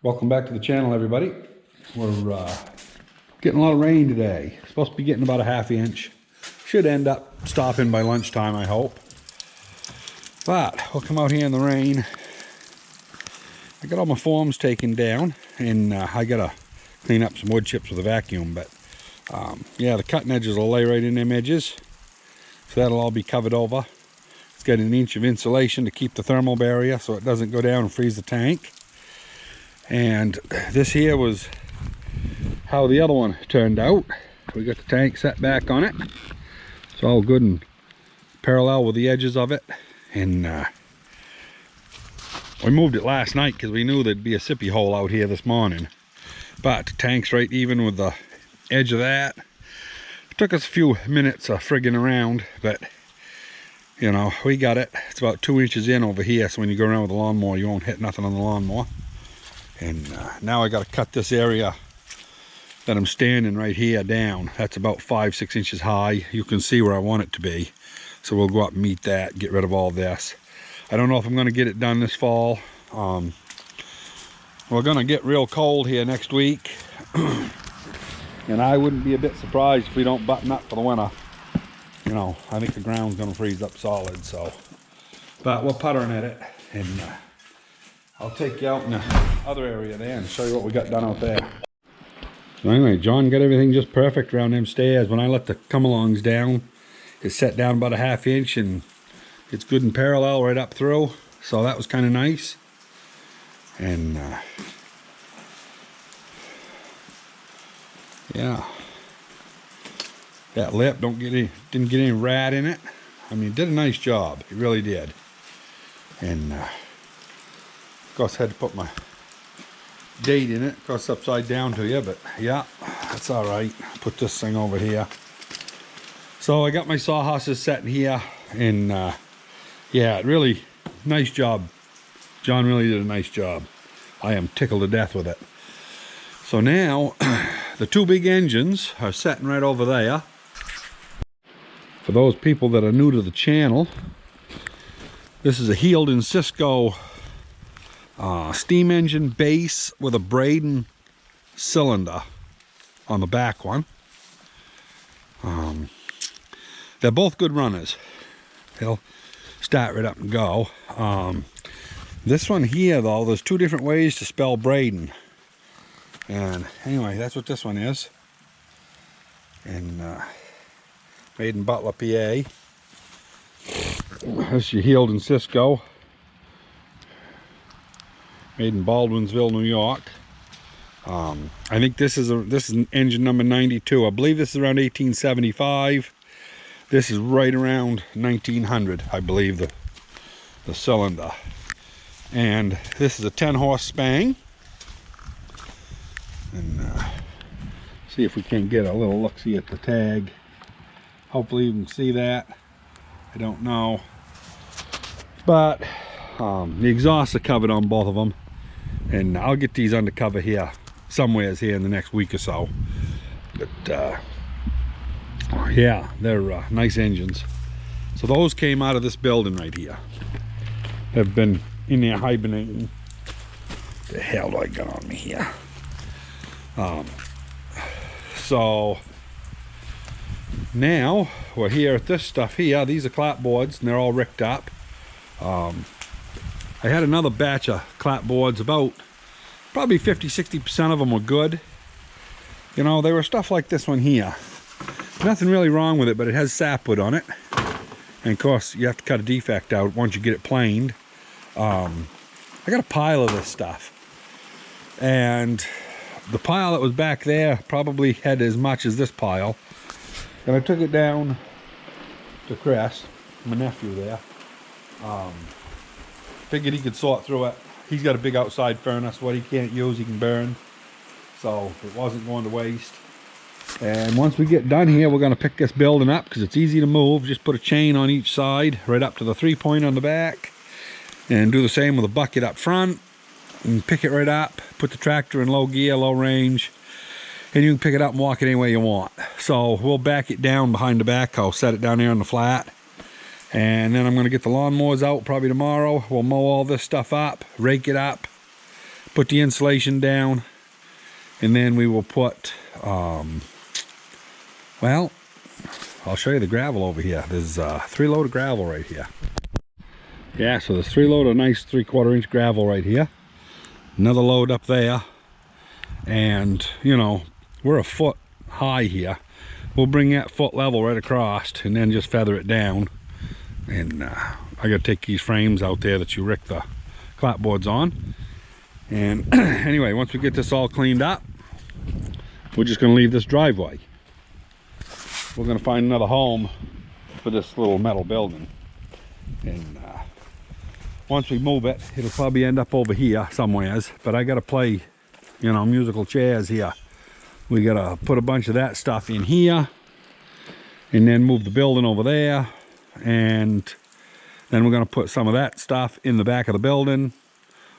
Welcome back to the channel, everybody. We're getting a lot of rain today. Supposed to be getting about a ½ inch. Should end up stopping by lunchtime, I hope. But we'll come out here in the rain. I got all my forms taken down, and I gotta clean up some wood chips with a vacuum. But yeah, the cutting edges will lay right in them edges, so that'll all be covered over. It's got an inch of insulation to keep the thermal barrier so it doesn't go down and freeze the tank. And this here was how the other one turned out. We got the tank set back on it. It's all good and parallel with the edges of it. And we moved it last night because we knew there'd be a sippy hole out here this morning. But the tank's right even with the edge of that. It took us a few minutes of frigging around, but you know, we got it. It's about 2 inches in over here, so when you go around with the lawnmower, you won't hit nothing on the lawnmower. And now I got to cut this area that I'm standing right here down. That's about 5-6 inches high. You can see where I want it to be. So we'll go up and meet that, get rid of all this. I don't know if I'm going to get it done this fall. We're going to get real cold here next week. And I wouldn't be a bit surprised if we don't button up for the winter. You know, I think the ground's going to freeze up solid. So, but we're puttering at it. And I'll take you out in the other area there and show you what we got done out there. So anyway, John got everything just perfect around them stairs. When I let the come-alongs down, it's set down about a ½ inch and it's good and parallel right up through. So that was kind of nice. And yeah, that lip didn't get any rat in it. I mean, it did a nice job. It really did. And of course, I had to put my date in it. Of course, upside down to you, but yeah, that's all right. Put this thing over here. So I got my sawhorses set in here, and yeah, really nice job. John really did a nice job. I am tickled to death with it. So now, the two big engines are sitting right over there. For those people that are new to the channel, this is a Heald and Cisco steam engine base with a Braden cylinder on the back one. They're both good runners. They'll start right up and go. This one here, though, there's two different ways to spell Braden. And anyway, that's what this one is. And made in Butler, PA. This is your Heald and Cisco. Made in Baldwinsville, New York. I think this is engine number 92. I believe this is around 1875. This is right around 1900, I believe, the cylinder. And this is a 10-horse Spang. And see if we can get a little look-see at the tag. Hopefully you can see that. I don't know. But the exhausts are covered on both of them. And I'll get these undercover here, somewheres here in the next week or so. But yeah, they're nice engines. So those came out of this building right here. Have been in there hibernating. What the hell do I got on me here? So now we're here at this stuff here. These are clapboards and they're all ricked up. I had another batch of clapboards, about probably 50-60% of them were good. You know, they were stuff like this one here. Nothing really wrong with it, but it has sapwood on it. And of course, you have to cut a defect out once you get it planed. I got a pile of this stuff. And the pile that was back there probably had as much as this pile. And I took it down to Chris, my nephew there. Figured he could sort through it. He's got a big outside furnace. What he can't use, he can burn. So it wasn't going to waste. And once we get done here, we're going to pick this building up because it's easy to move. Just put a chain on each side, right up to the 3-point on the back. And do the same with a bucket up front. And pick it right up. Put the tractor in low gear, low range. And you can pick it up and walk it any way you want. So we'll back it down behind the backhoe. Set it down there on the flat. And then I'm going to get the lawnmowers out probably tomorrow. We'll mow all this stuff up, rake it up, put the insulation down, and then we will put, well, I'll show you the gravel over here. There's 3 load of gravel right here. Yeah, so there's 3 load of nice 3/4 inch gravel right here. Another load up there. And, you know, we're a foot high here. We'll bring that foot level right across and then just feather it down. And I gotta take these frames out there that you rick the clapboards on. And anyway, once we get this all cleaned up, we're just gonna leave this driveway. We're gonna find another home for this little metal building. And once we move it, it'll probably end up over here somewheres. But I gotta play, you know, musical chairs here. We gotta put a bunch of that stuff in here and then move the building over there, and then we're gonna put some of that stuff in the back of the building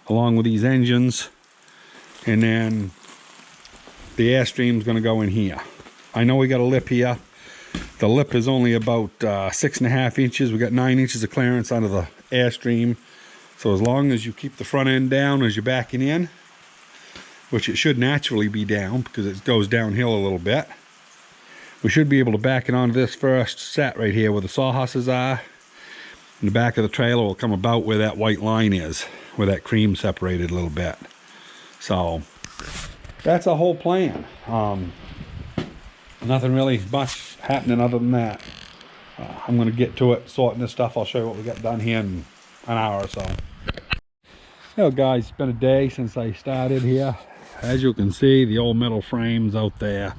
along with these engines, and then the Airstream's gonna go in here. I know we got a lip here. The lip is only about 6.5 inches. We got 9 inches of clearance under the Airstream. So as long as you keep the front end down as you're backing in, which it should naturally be down because it goes downhill a little bit, we should be able to back it onto this first set right here where the sawhorses are. And the back of the trailer will come about where that white line is, where that cream separated a little bit. So that's a whole plan. Nothing really much happening other than that. I'm going to get to it, sorting this stuff. I'll show you what we got done here in an hour or so. Well guys, it's been a day since I started here. As you can see, the old metal frame's out there.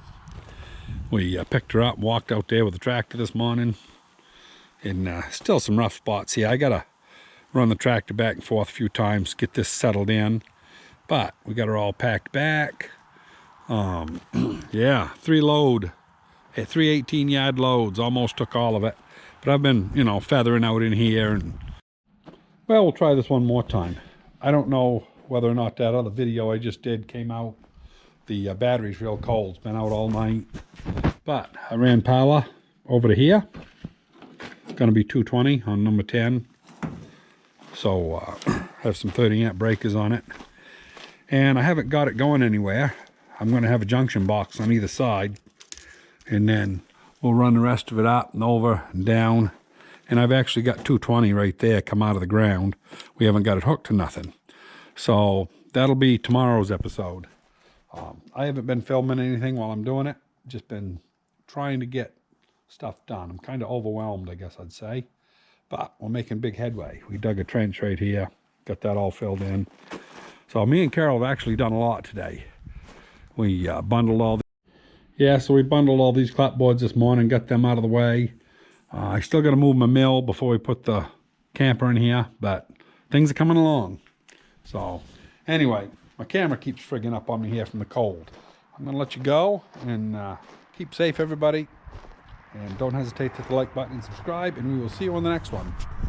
We picked her up, walked out there with the tractor this morning. And still some rough spots here. I gotta run the tractor back and forth a few times, get this settled in. But we got her all packed back. Yeah, 3 18-yard loads, almost took all of it. But I've been, you know, feathering out in here. And well, we'll try this one more time. I don't know whether or not that other video I just did came out. The battery's real cold. It's been out all night. But I ran power over to here. It's going to be 220 on number 10. So have some 30-amp breakers on it. And I haven't got it going anywhere. I'm going to have a junction box on either side. And then we'll run the rest of it up and over and down. And I've actually got 220 right there come out of the ground. We haven't got it hooked to nothing. So that'll be tomorrow's episode. I haven't been filming anything while I'm doing it. Just been trying to get stuff done. I'm kind of overwhelmed, I guess I'd say. But we're making big headway. We dug a trench right here. Got that all filled in. So me and Carol have actually done a lot today. We bundled all so we bundled all these clapboards this morning, got them out of the way. I still got to move my mill before we put the camper in here, but things are coming along. So anyway, my camera keeps frigging up on me here from the cold. I'm going to let you go, and keep safe, everybody. And don't hesitate to hit the like button and subscribe, and we will see you on the next one.